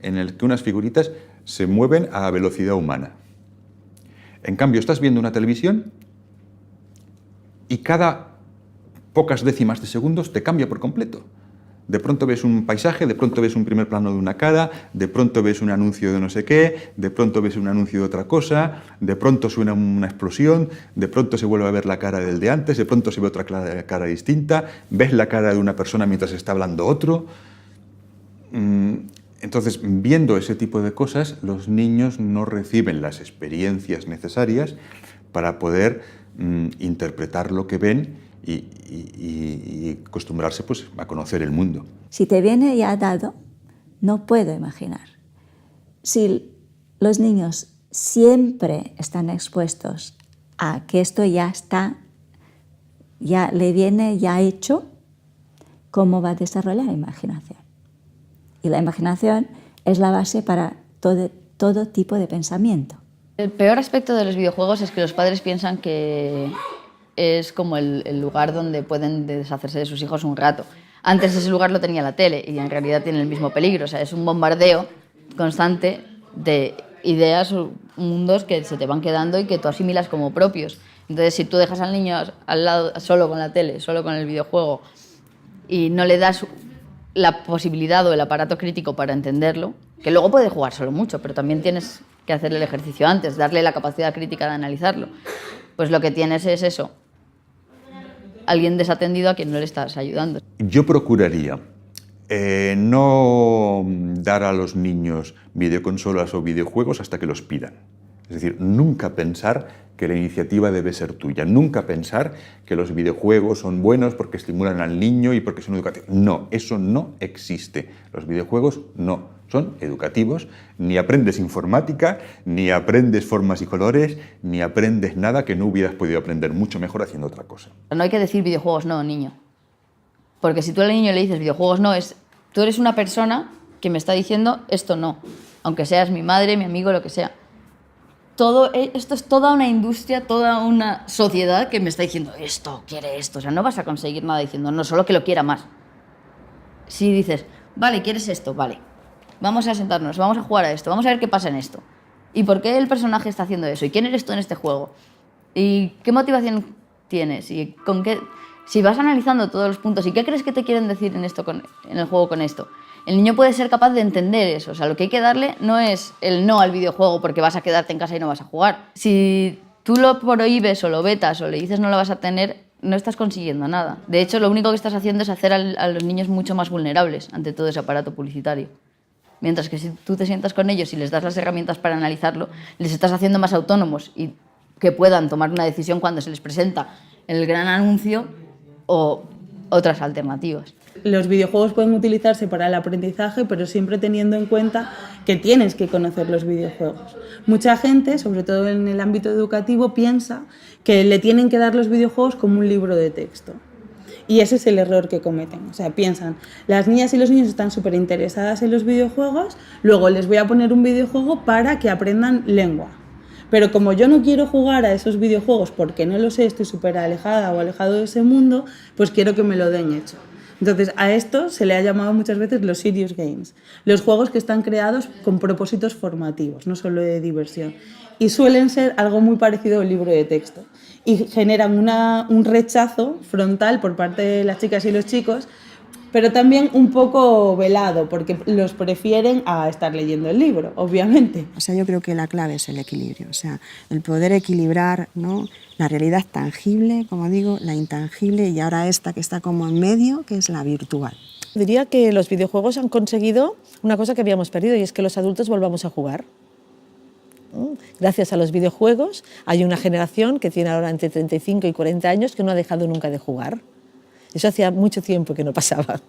en el que unas figuritas se mueven a velocidad humana. En cambio, estás viendo una televisión y cada pocas décimas de segundos te cambia por completo. De pronto ves un paisaje, de pronto ves un primer plano de una cara, de pronto ves un anuncio de no sé qué, de pronto ves un anuncio de otra cosa, de pronto suena una explosión, de pronto se vuelve a ver la cara del de antes, de pronto se ve otra cara distinta, ves la cara de una persona mientras está hablando otro. Entonces, viendo ese tipo de cosas, los niños no reciben las experiencias necesarias para poder interpretar lo que ven y acostumbrarse, pues, a conocer el mundo.
Si te viene ya dado, no puedo imaginar. Si los niños siempre están expuestos a que esto ya está, ya le viene ya hecho, ¿cómo va a desarrollar la imaginación? Y la imaginación es la base para todo tipo de pensamiento.
El peor aspecto de los videojuegos es que los padres piensan que es como el lugar donde pueden deshacerse de sus hijos un rato. Antes ese lugar lo tenía la tele y en realidad tiene el mismo peligro. O sea, es un bombardeo constante de ideas o mundos que se te van quedando y que tú asimilas como propios. Entonces, si tú dejas al niño al lado solo con la tele, solo con el videojuego y no le das la posibilidad o el aparato crítico para entenderlo, que luego puede jugar solo mucho, pero también tienes que hacerle el ejercicio antes, darle la capacidad crítica de analizarlo, pues lo que tienes es eso, alguien desatendido a quien no le estás ayudando.
Yo procuraría no dar a los niños videoconsolas o videojuegos hasta que los pidan. Es decir, nunca pensar que la iniciativa debe ser tuya, nunca pensar que los videojuegos son buenos porque estimulan al niño y porque son educativos. No, eso no existe. Los videojuegos no son educativos, ni aprendes informática, ni aprendes formas y colores, ni aprendes nada que no hubieras podido aprender mucho mejor haciendo otra cosa.
No hay que decir videojuegos no, niño. Porque si tú al niño le dices videojuegos no, tú eres una persona que me está diciendo esto no, aunque seas mi madre, mi amigo, lo que sea. Esto es toda una industria, toda una sociedad que me está diciendo esto, quiere esto. O sea, no vas a conseguir nada diciendo no, solo que lo quiera más. Si dices, vale, ¿quieres esto? Vale. Vamos a sentarnos, vamos a jugar a esto, vamos a ver qué pasa en esto. ¿Y por qué el personaje está haciendo eso? ¿Y quién eres tú en este juego? ¿Y qué motivación tienes? ¿Y con qué? Si vas analizando todos los puntos, ¿y qué crees que te quieren decir en el juego con esto? El niño puede ser capaz de entender eso. O sea, lo que hay que darle no es el no al videojuego porque vas a quedarte en casa y no vas a jugar. Si tú lo prohíbes o lo vetas o le dices no lo vas a tener, no estás consiguiendo nada. De hecho, lo único que estás haciendo es hacer a los niños mucho más vulnerables ante todo ese aparato publicitario. Mientras que si tú te sientas con ellos y les das las herramientas para analizarlo, les estás haciendo más autónomos y que puedan tomar una decisión cuando se les presenta el gran anuncio o otras alternativas.
Los videojuegos pueden utilizarse para el aprendizaje, pero siempre teniendo en cuenta que tienes que conocer los videojuegos. Mucha gente, sobre todo en el ámbito educativo, piensa que le tienen que dar los videojuegos como un libro de texto. Y ese es el error que cometen. O sea, piensan, las niñas y los niños están súper interesadas en los videojuegos, luego les voy a poner un videojuego para que aprendan lengua. Pero como yo no quiero jugar a esos videojuegos porque no lo sé, estoy súper alejada o alejado de ese mundo, pues quiero que me lo den hecho. Entonces, a esto se le ha llamado muchas veces los serious games, los juegos que están creados con propósitos formativos, no solo de diversión. Y suelen ser algo muy parecido al libro de texto. Y generan un rechazo frontal por parte de las chicas y los chicos, pero también un poco velado, porque los prefieren a estar leyendo el libro, obviamente.
O sea, yo creo que la clave es el equilibrio, o sea, el poder equilibrar, ¿no?, la realidad tangible, como digo, la intangible, y ahora esta que está como en medio, que es la virtual.
Diría que los videojuegos han conseguido una cosa que habíamos perdido, y es que los adultos volvamos a jugar. Gracias a los videojuegos hay una generación que tiene ahora entre 35 y 40 años que no ha dejado nunca de jugar. Eso hacía mucho tiempo que no pasaba.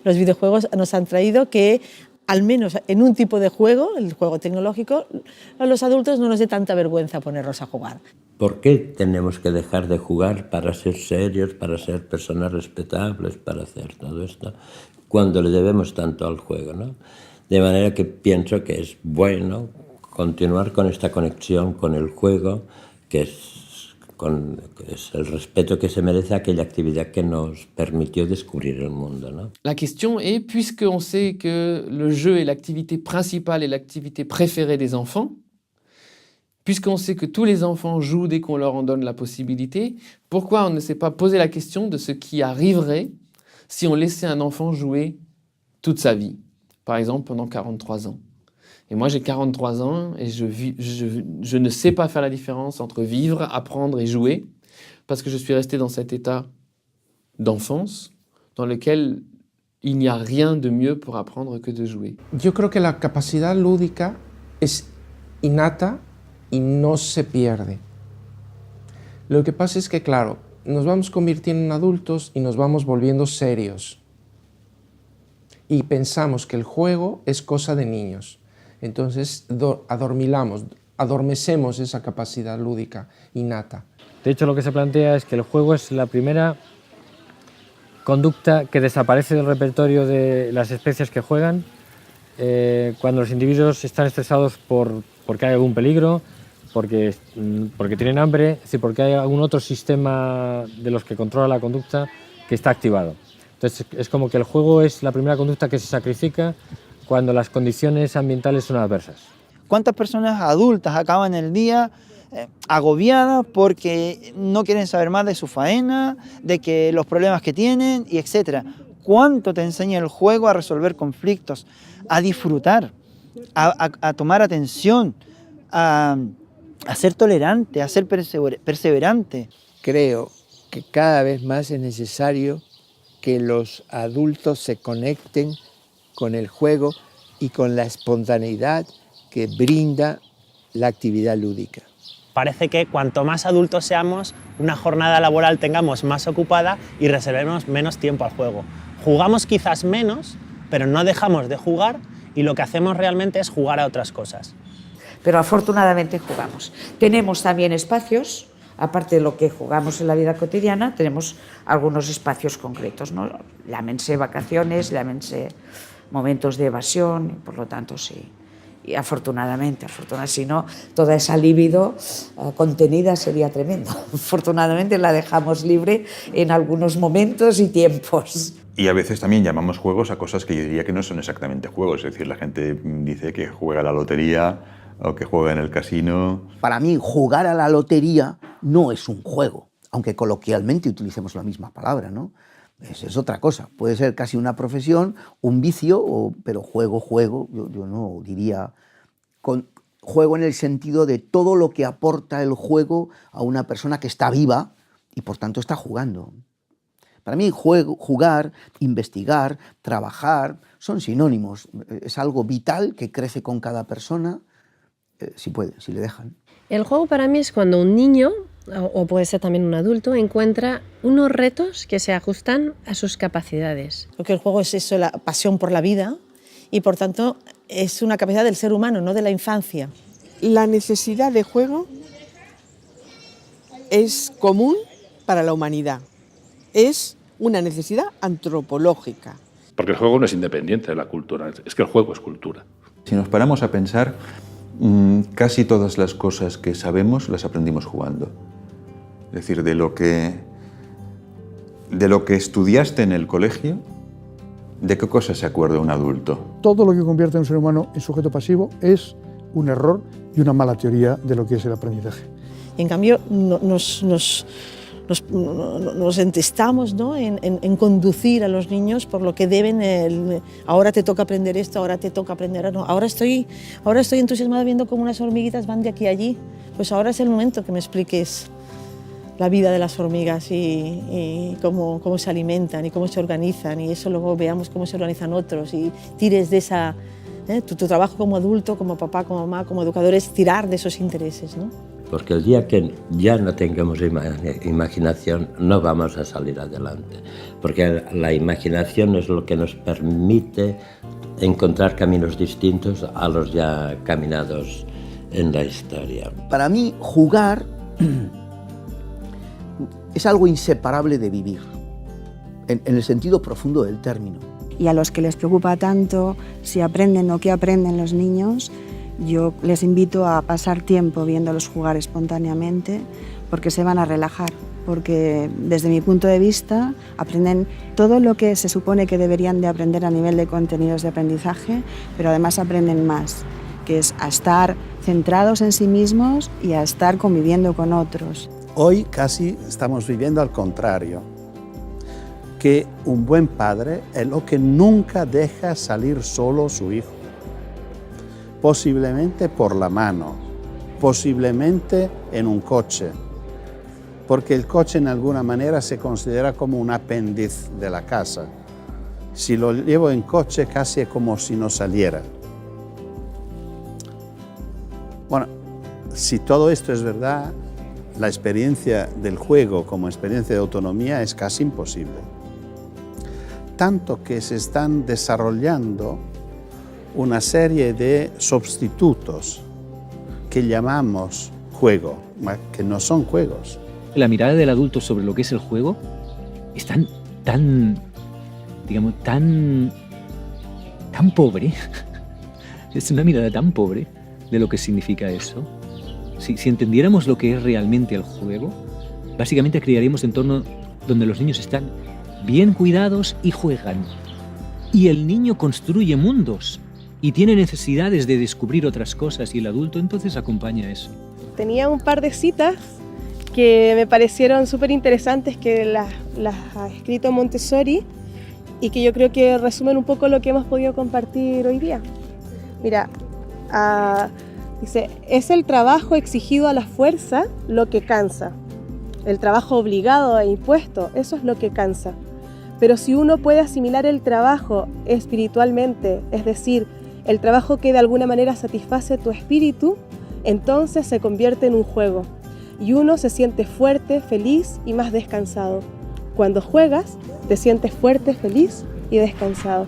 Los videojuegos nos han traído que, al menos en un tipo de juego, el juego tecnológico, a los adultos no nos dé tanta vergüenza ponernos a jugar.
¿Por qué tenemos que dejar de jugar para ser serios, para ser personas respetables, para hacer todo esto, cuando le debemos tanto al juego, ¿no? De manera que pienso que es bueno continuar con esta conexión con el juego, que es el respeto que se merece aquella actividad que nos permitió descubrir el mundo, ¿no?
La question est, puisqu'on sait que le jeu est l'activité principale et l'activité préférée des enfants, puisqu'on sait que tous les enfants jouent dès qu'on leur en donne la possibilité, pourquoi on ne s'est pas posé la question de ce qui arriverait si on laissait un enfant jouer toute sa vie, par exemple pendant 43 ans? Et moi, j'ai 43 ans et je ne sais pas faire la différence entre vivre, apprendre et jouer, parce que je suis resté dans cet état d'enfance dans lequel il n'y a rien de mieux pour apprendre que de jouer.
Yo creo que la capacidad lúdica es innata y no se pierde. Lo que pasa es que, claro, nos vamos convirtiendo en adultos y nos vamos volviendo serios. Y pensamos que el juego es cosa de niños. Entonces adormecemos esa capacidad lúdica innata.
De hecho, lo que se plantea es que el juego es la primera conducta que desaparece del repertorio de las especies que juegan cuando los individuos están estresados porque hay algún peligro, porque tienen hambre, es decir, porque hay algún otro sistema de los que controla la conducta que está activado. Entonces, es como que el juego es la primera conducta que se sacrifica cuando las condiciones ambientales son adversas.
¿Cuántas personas adultas acaban el día agobiadas porque no quieren saber más de su faena, de que los problemas que tienen, y etcétera? ¿Cuánto te enseña el juego a resolver conflictos, a disfrutar, a tomar atención, a ser tolerante, a ser perseverante?
Creo que cada vez más es necesario que los adultos se conecten con el juego y con la espontaneidad que brinda la actividad lúdica.
Parece que cuanto más adultos seamos, una jornada laboral tengamos más ocupada y reservemos menos tiempo al juego. Jugamos quizás menos, pero no dejamos de jugar, y lo que hacemos realmente es jugar a otras cosas.
Pero afortunadamente jugamos. Tenemos también espacios, aparte de lo que jugamos en la vida cotidiana, tenemos algunos espacios concretos, ¿no? Llámense vacaciones, llámense momentos de evasión, por lo tanto sí. Y afortunadamente, si no, toda esa libido contenida sería tremendo. Afortunadamente la dejamos libre en algunos momentos y tiempos.
Y a veces también llamamos juegos a cosas que yo diría que no son exactamente juegos. Es decir, la gente dice que juega a la lotería o que juega en el casino.
Para mí, jugar a la lotería no es un juego, aunque coloquialmente utilicemos la misma palabra, ¿no? Es otra cosa. Puede ser casi una profesión, un vicio, pero juego, yo no diría... Juego en el sentido de todo lo que aporta el juego a una persona que está viva y por tanto está jugando. Para mí jugar, investigar, trabajar, son sinónimos. Es algo vital que crece con cada persona, si puede, si le dejan.
El juego para mí es cuando un niño o puede ser también un adulto, encuentra unos retos que se ajustan a sus capacidades.
Porque el juego es eso, la pasión por la vida y por tanto es una capacidad del ser humano, no de la infancia.
La necesidad de juego es común para la humanidad, es una necesidad antropológica.
Porque el juego no es independiente de la cultura, es que el juego es cultura.
Si nos paramos a pensar, casi todas las cosas que sabemos las aprendimos jugando. Es decir, de lo que estudiaste en el colegio, ¿de qué cosas se acuerda un adulto?
Todo lo que convierte a un ser humano en sujeto pasivo es un error y una mala teoría de lo que es el aprendizaje.
En cambio, nos entestamos, ¿no?, en conducir a los niños por lo que deben. Ahora te toca aprender esto, ahora te toca aprender. No, ahora estoy entusiasmada viendo cómo unas hormiguitas van de aquí a allí. Pues ahora es el momento que me expliques la vida de las hormigas y cómo se alimentan y cómo se organizan, y eso luego veamos cómo se organizan otros y tires de esa... Tu trabajo como adulto, como papá, como mamá, como educador es tirar de esos intereses, ¿no?
Porque el día que ya no tengamos imaginación no vamos a salir adelante, porque la imaginación es lo que nos permite encontrar caminos distintos a los ya caminados en la historia.
Para mí, jugar es algo inseparable de vivir, en el sentido profundo del término.
Y a los que les preocupa tanto si aprenden o qué aprenden los niños, yo les invito a pasar tiempo viéndolos jugar espontáneamente, porque se van a relajar, porque desde mi punto de vista aprenden todo lo que se supone que deberían de aprender a nivel de contenidos de aprendizaje, pero además aprenden más, que es a estar centrados en sí mismos y a estar conviviendo con otros.
Hoy casi estamos viviendo al contrario, que un buen padre es lo que nunca deja salir solo su hijo. Posiblemente por la mano, posiblemente en un coche, porque el coche en alguna manera se considera como un apéndice de la casa. Si lo llevo en coche casi es como si no saliera. Bueno, si todo esto es verdad, la experiencia del juego como experiencia de autonomía es casi imposible. Tanto que se están desarrollando una serie de sustitutos que llamamos juego, que no son juegos.
La mirada del adulto sobre lo que es el juego es tan pobre. Es una mirada tan pobre de lo que significa eso. Si entendiéramos lo que es realmente el juego, básicamente crearíamos un entorno donde los niños están bien cuidados y juegan. Y el niño construye mundos y tiene necesidades de descubrir otras cosas, y el adulto entonces acompaña eso.
Tenía un par de citas que me parecieron súper interesantes, que las ha escrito Montessori y que yo creo que resumen un poco lo que hemos podido compartir hoy día. Mira, dice, es el trabajo exigido a la fuerza lo que cansa. El trabajo obligado e impuesto, eso es lo que cansa. Pero si uno puede asimilar el trabajo espiritualmente, es decir, el trabajo que de alguna manera satisface tu espíritu, entonces se convierte en un juego y uno se siente fuerte, feliz y más descansado. Cuando juegas, te sientes fuerte, feliz y descansado.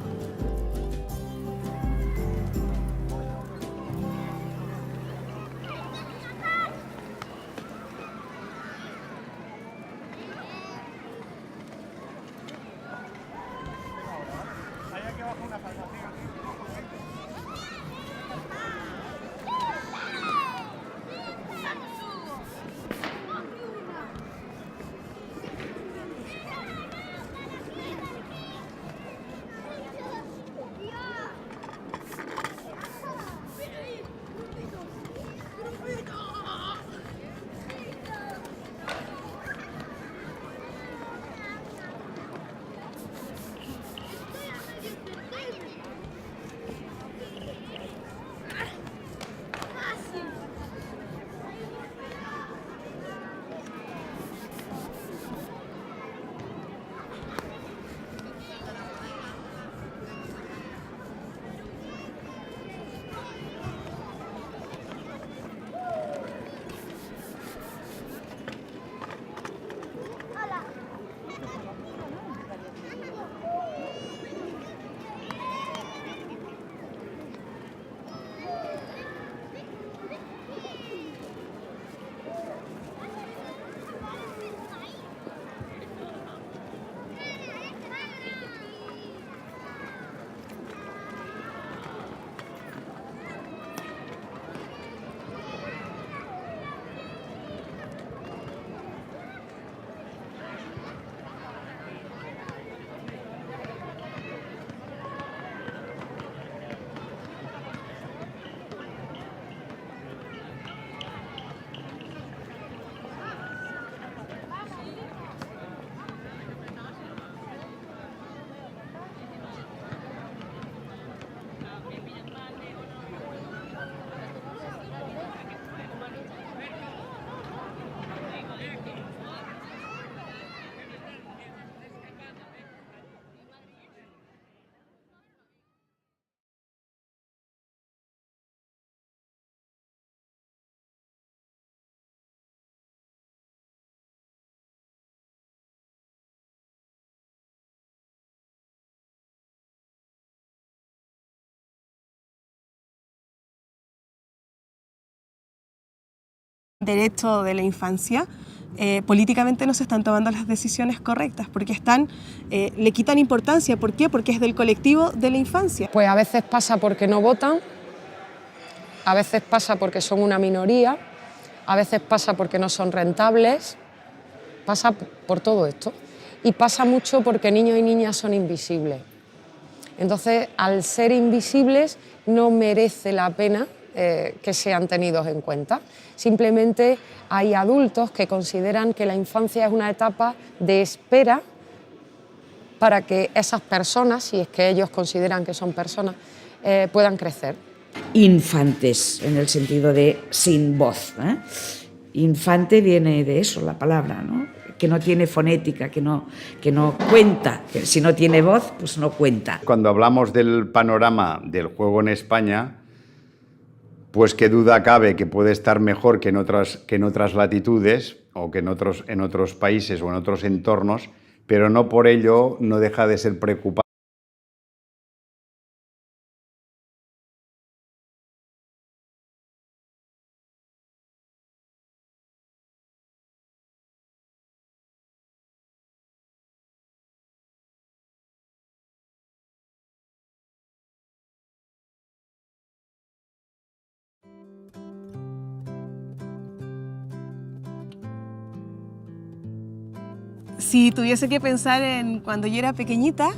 derecho de la infancia, políticamente no se están tomando las decisiones correctas, porque le quitan importancia. ¿Por qué? Porque es del colectivo de la infancia.
Pues a veces pasa porque no votan, a veces pasa porque son una minoría, a veces pasa porque no son rentables, pasa por todo esto. Y pasa mucho porque niños y niñas son invisibles. Entonces, al ser invisibles, no merece la pena que sean tenidos en cuenta. Simplemente hay adultos que consideran que la infancia es una etapa de espera para que esas personas, si es que ellos consideran que son personas, puedan crecer.
Infantes, en el sentido de sin voz, ¿eh? Infante viene de eso, la palabra, ¿no? Que no tiene fonética, que no cuenta, que si no tiene voz, pues no cuenta.
Cuando hablamos del panorama del juego en España, pues qué duda cabe que puede estar mejor que en otras latitudes o que en otros países o en otros entornos, pero no por ello no deja de ser preocupante.
Si tuviese que pensar en cuando yo era pequeñita,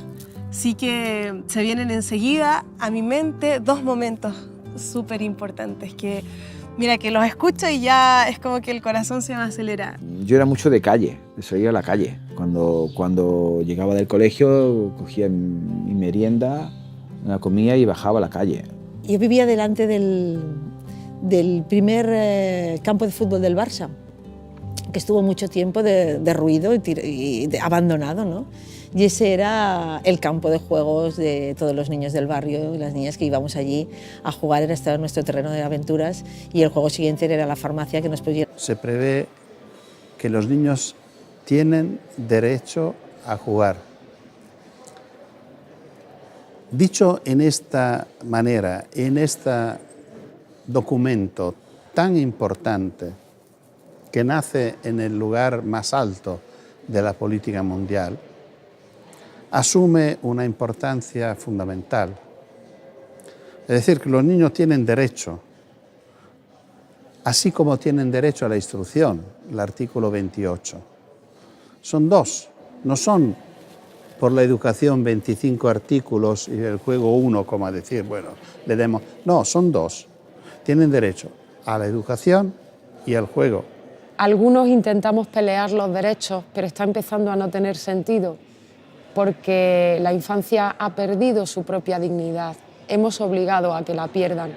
sí que se vienen enseguida a mi mente dos momentos súper importantes que, mira, que los escucho y ya es como que el corazón se me acelera.
Yo era mucho de calle, de salir a la calle. Cuando llegaba del colegio, cogía mi merienda, la comía y bajaba a la calle.
Yo vivía delante del primer campo de fútbol del Barça, que estuvo mucho tiempo derruido y abandonado, ¿no? Y ese era el campo de juegos de todos los niños del barrio y las niñas que íbamos allí a jugar, era nuestro terreno de aventuras, y el juego siguiente era la farmacia que nos pudiera.
Se prevé que los niños tienen derecho a jugar. Dicho en esta manera, en este documento tan importante, que nace en el lugar más alto de la política mundial, asume una importancia fundamental. Es decir, que los niños tienen derecho, así como tienen derecho a la instrucción, el artículo 28. Son dos, no son por la educación 25 artículos y el juego uno, como a decir, bueno, le demos. No, son dos. Tienen derecho a la educación y al juego.
Algunos intentamos pelear los derechos, pero está empezando a no tener sentido, porque la infancia ha perdido su propia dignidad. Hemos obligado a que la pierdan,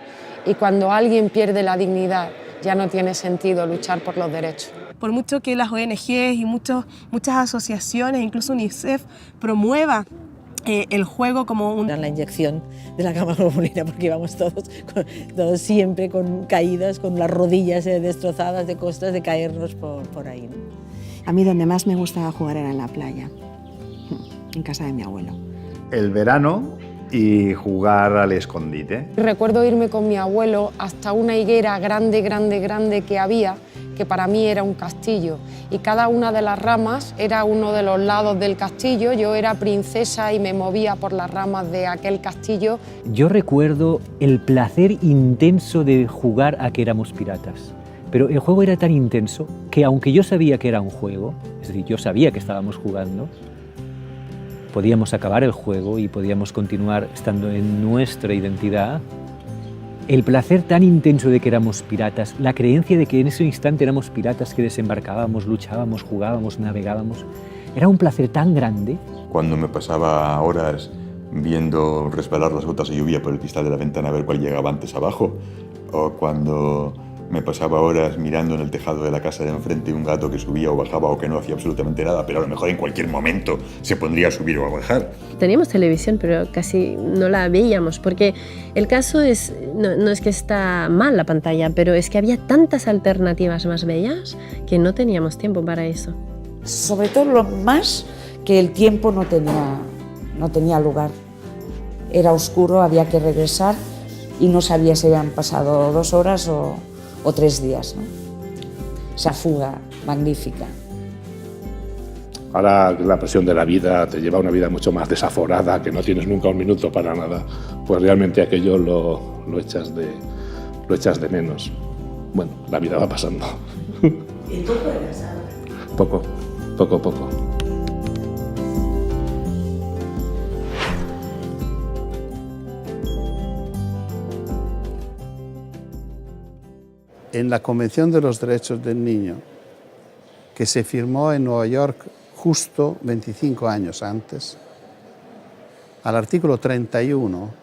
y cuando alguien pierde la dignidad, ya no tiene sentido luchar por los derechos.
Por mucho que las ONGs y muchas asociaciones, incluso UNICEF, promueva el juego como
la inyección de la cama globulina, porque íbamos todos siempre con caídas, con las rodillas destrozadas de costas de caernos por ahí, ¿no?
A mí donde más me gustaba jugar era en la playa, en casa de mi abuelo.
El verano y jugar al escondite.
Recuerdo irme con mi abuelo hasta una higuera grande que había, que para mí era un castillo, y cada una de las ramas era uno de los lados del castillo. Yo era princesa y me movía por las ramas de aquel castillo.
Yo recuerdo el placer intenso de jugar a que éramos piratas, pero el juego era tan intenso que aunque yo sabía que era un juego, es decir, yo sabía que estábamos jugando, podíamos acabar el juego y podíamos continuar estando en nuestra identidad. El placer tan intenso de que éramos piratas, la creencia de que en ese instante éramos piratas, que desembarcábamos, luchábamos, jugábamos, navegábamos, era un placer tan grande.
Cuando me pasaba horas viendo resbalar las gotas de lluvia por el cristal de la ventana a ver cuál llegaba antes abajo, o cuando me pasaba horas mirando en el tejado de la casa de enfrente un gato que subía o bajaba o que no hacía absolutamente nada, pero a lo mejor en cualquier momento se pondría a subir o a bajar.
Teníamos televisión, pero casi no la veíamos, porque el caso es, no es que está mal la pantalla, pero es que había tantas alternativas más bellas que no teníamos tiempo para eso.
Sobre todo lo más que el tiempo no tenía lugar. Era oscuro, había que regresar y no sabía si habían pasado 2 horas o 3 días, ¿no? esa fuga magnífica.
Ahora la presión de la vida te lleva a una vida mucho más desaforada, que no tienes nunca un minuto para nada, pues realmente aquello lo echas de menos. Bueno, la vida va pasando.
¿Y tú juegas ahora?
Poco.
En la Convención de los Derechos del Niño, que se firmó en Nueva York justo 25 años antes, al artículo 31